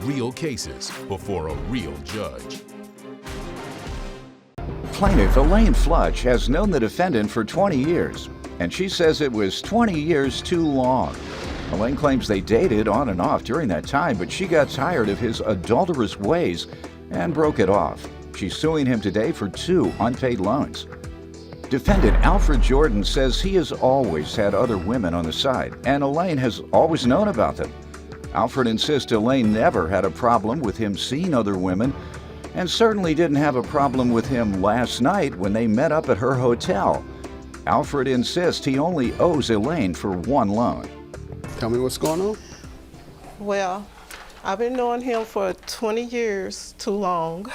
real cases before a real judge. Plaintiff Elaine Flutch has known the defendant for 20 years, and she says it was 20 years too long. Elaine claims they dated on and off during that time, but she got tired of his adulterous ways and broke it off. She's suing him today for 2 unpaid loans. Defendant Alfred Jordan says he has always had other women on the side, and Elaine has always known about them. Alfred insists Elaine never had a problem with him seeing other women, and certainly didn't have a problem with him last night when they met up at her hotel. Alfred insists he only owes Elaine for 1 loan. Tell me what's going on. Well, I've been knowing him for 20 years, too long.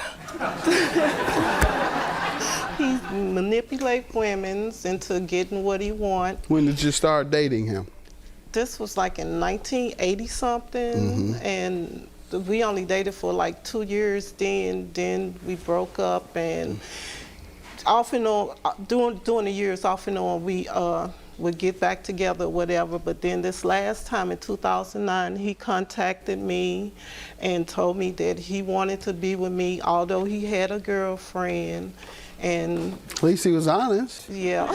He manipulates women into getting what he wants. When did you start dating him? This was like in 1980-something, and we only dated for like 2 years then we broke up, and off and on, during the years, off and on, we would get back together or whatever, but then this last time in 2009, he contacted me and told me that he wanted to be with me, although he had a girlfriend, and... At least he was honest. Yeah.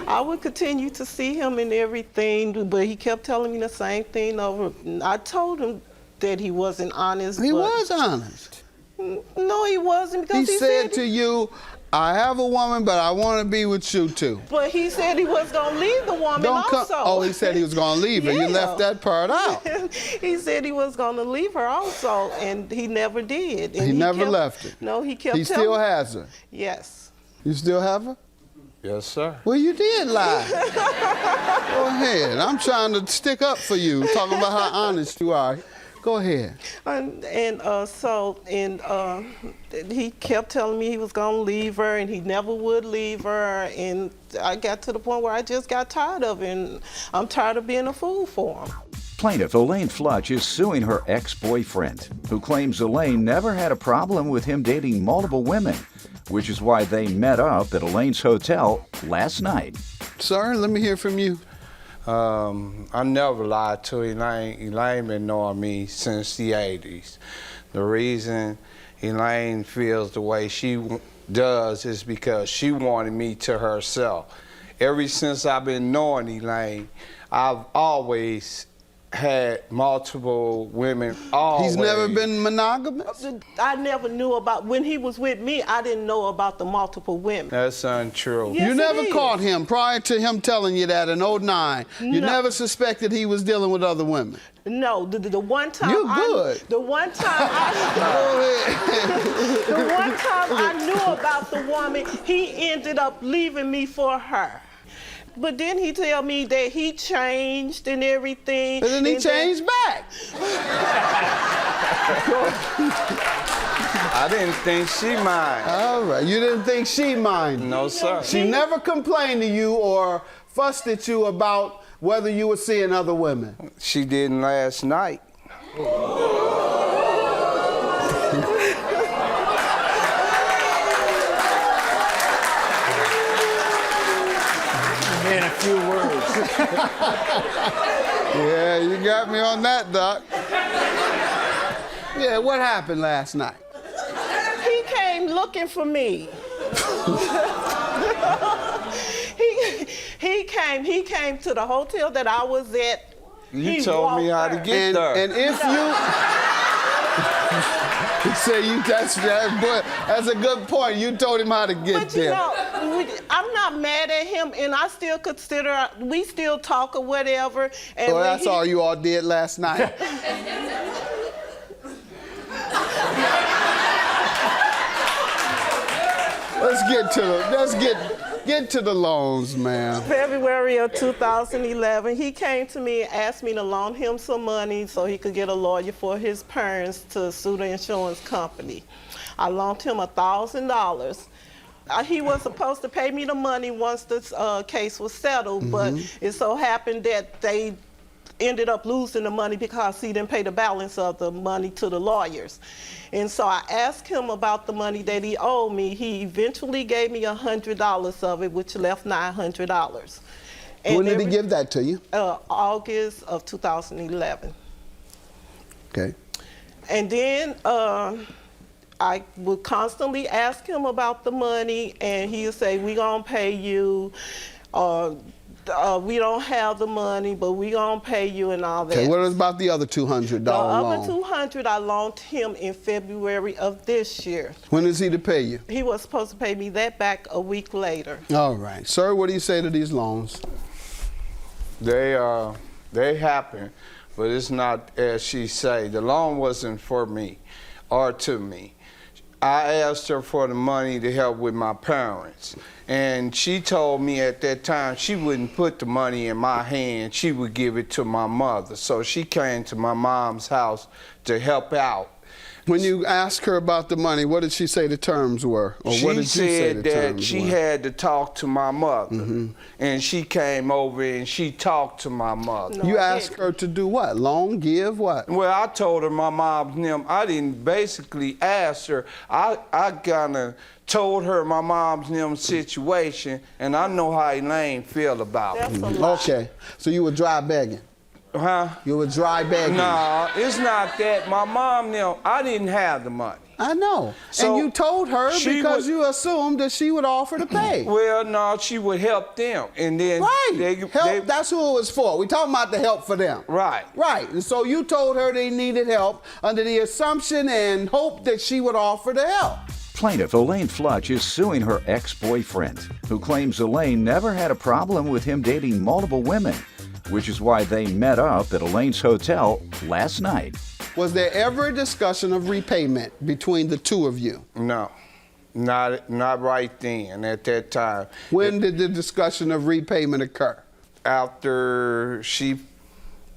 I would continue to see him and everything, but he kept telling me the same thing over. I told him that he wasn't honest. He was honest. No, he wasn't, because he said to you, I have a woman, but I want to be with you too. But he said he was going to leave the woman also. Oh, he said he was going to leave her. Yeah. You left that part out. He said he was going to leave her also, and he never did. And he never left her? No, he kept He still has her? Yes. You still have her? Yes, sir. Well, you did lie. Go ahead. I'm trying to stick up for you, talking about how honest you are. Go ahead. He kept telling me he was going to leave her, and he never would leave her, and I got to the point where I just got tired of it, and I'm tired of being a fool for him. Plaintiff Elaine Flutch is suing her ex-boyfriend, who claims Elaine never had a problem with him dating multiple women, which is why they met up at Elaine's hotel last night. Sir, let me hear from you. I never lied to Elaine. Elaine been knowing me since the 80s. The reason Elaine feels the way she does is because she wanted me to herself. Ever since I've been knowing Elaine, I've always had multiple women, always. He's never been monogamous? I never knew about, when he was with me, I didn't know about the multiple women. That's untrue. Yes, you never caught him prior to him telling you that in 2009. You never suspected he was dealing with other women? No, the one time You're good. The one time I knew about the woman, he ended up leaving me for her. But then he tell me that he changed and everything. And then he changed back. I didn't think she minded. All right, you didn't think she minded? No, sir. She never complained to you or fussed at you about whether you were seeing other women? She didn't last night. In a few words. Yeah, you got me on that, Doc. Yeah, what happened last night? He came looking for me. He came to the hotel that I was at. You told me how to get there. And if you... He said that's a good point. You told him how to get there. But you know, I'm not mad at him, and I still consider, we still talk or whatever. And so that's all you all did last night? Let's get to the loans, ma'am. February of 2011, he came to me and asked me to loan him some money so he could get a lawyer for his parents to sue the insurance company. I loaned him $1,000. He was supposed to pay me the money once this case was settled, but it so happened that they ended up losing the money because he didn't pay the balance of the money to the lawyers. And so I asked him about the money that he owed me. He eventually gave me $100 of it, which left $900. When did he give that to you? August of 2011. Okay. And then I would constantly ask him about the money, and he would say, "We gonna pay you." We don't have the money, but we gonna pay you and all that. Okay, what about the other $200 The loan? other $200 I loaned him in February of this year. When is he to pay you? He was supposed to pay me that back a week later. All right. Sir, what do you say to these loans? They happen, but it's not as she say. The loan wasn't for me or to me. I asked her for the money to help with my parents. And she told me at that time she wouldn't put the money in my hand, she would give it to my mother. So she came to my mom's house to help out. When you asked her about the money, what did she say the terms were? Or what did you say the She said that terms she were? had to talk to my mother. And she came over and she talked to my mother. No, You I asked didn't. her to do what? Loan, give, what? Well, I told her my mom's name. I didn't basically ask her. I kind of told her my mom's name situation, and I know how Elaine feel about it. That's a lie. Okay, so you were dry begging. Huh? You were dry begging. No, it's not that. My mom knew I didn't have the money. I know. So and you told her she because would- you assumed that she would offer to pay. Well, no, she would help them, and then Right. Help, that's who it was for. We're talking about the help for them. Right. Right. And so you told her they needed help under the assumption and hope that she would offer to help. Plaintiff Elaine Flutch is suing her ex-boyfriend, who claims Elaine never had a problem with him dating multiple women, which is why they met up at Elaine's hotel last night. Was there ever a discussion of repayment between the two of you? No, not right then. At that time, When did the discussion of repayment occur? after she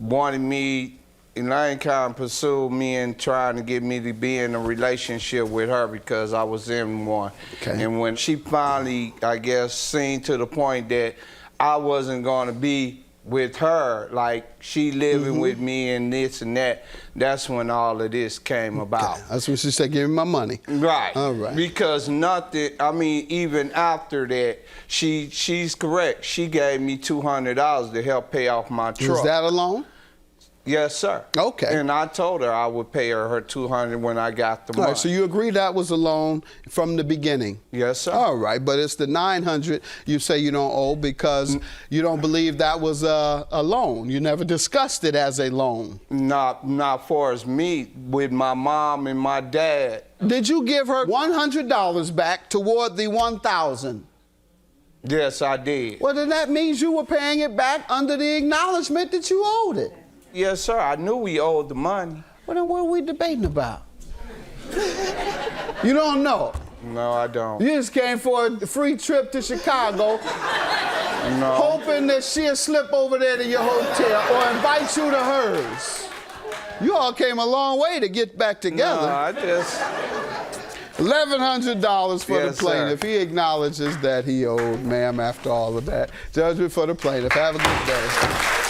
wanted me, Elaine kind of pursued me and trying to get me to be in a relationship with her because I was in one. Okay. And when she finally, I guess, seen to the point that I wasn't going to be with her, like she living with me and this and that, that's when all of this came about. That's when she said, give me my money. Right. All right. Because nothing, I mean, even after that, she's correct. She gave me $200 to help pay off my truck. Was that a loan? Yes, sir. Okay. And I told her I would pay her $200 when I got the All money. right, so you agree that was a loan from the beginning? Yes, sir. All right, but it's the $900 you say you don't owe because you don't believe that was a loan. You never discussed it as a loan. Not for as me, with my mom and my dad. Did you give her $100 back toward the $1,000? Yes, I did. Well, then that means you were paying it back under the acknowledgement that you owed it. Yes, sir. I knew we owed the money. Well, then what are we debating about? You don't know. No, I don't. You just came for a free trip to Chicago, No. hoping that she'll slip over there to your hotel or invite you to hers. You all came a long way to get back No, together. I just... $1,100 for Yes, the plaintiff. sir. He acknowledges that he owed, ma'am, after all of that. Judgment for the plaintiff. Have a good day.